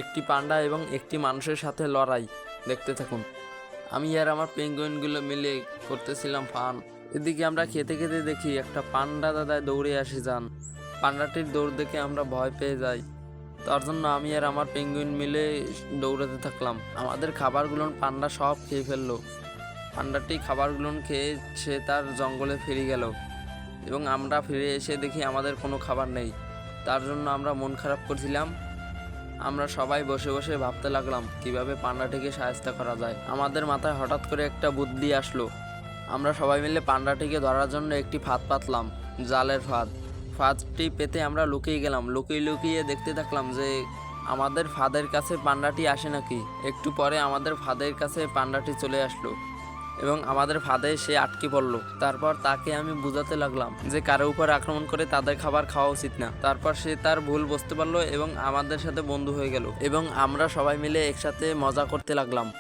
একটি পান্ডা এবং একটি মানুষের সাথে লড়াই। দেখতে থাকুন। আমি আর আমার পেঙ্গুইনগুলো মিলে করতেছিলাম ফান। এদিকে আমরা খেতে খেতে দেখি একটা পান্ডা দাদায় দৌড়ে আসে যান। পান্ডাটির দৌড় দেখে আমরা ভয় পেয়ে যাই। তার জন্য আমি আর আমার পেঙ্গুইন মিলে দৌড়াতে থাকলাম। আমাদের খাবারগুলো পান্ডা সব খেয়ে ফেললো। পান্ডাটি খাবারগুলো খেয়ে সে তার জঙ্গলে ফিরে গেল এবং আমরা ফিরে এসে দেখি আমাদের কোনো খাবার নেই। তার জন্য আমরা মন খারাপ করছিলাম। আমরা সবাই বসে বসে ভাবতে লাগলাম কিভাবে পান্ডাটিকে সাহায্য করা যায়। আমাদের মাথায় হঠাৎ করে একটা বুদ্ধি আসলো। আমরা সবাই মিলে পান্ডাটিকে ধরার জন্য একটি ফাঁদ পাতলাম, জালের ফাঁদ। ফাঁদটি পেতে আমরা লুকিয়ে গেলাম। লুকিয়ে লুকিয়ে দেখতে থাকলাম যে আমাদের ফাঁদের কাছে পান্ডাটি আসে নাকি। একটু পরে আমাদের ফাঁদের কাছে পান্ডাটি চলে আসলো এবং আমাদের ফাঁদে সে আটকে পড়লো। তারপর তাকে আমি বুঝাতে লাগলাম যে কারো উপর আক্রমণ করে তাদের খাবার খাওয়া উচিত না। তারপর সে তার ভুল বুঝতে পারলো এবং আমাদের সাথে বন্ধু হয়ে গেল এবং আমরা সবাই মিলে একসাথে মজা করতে লাগলাম।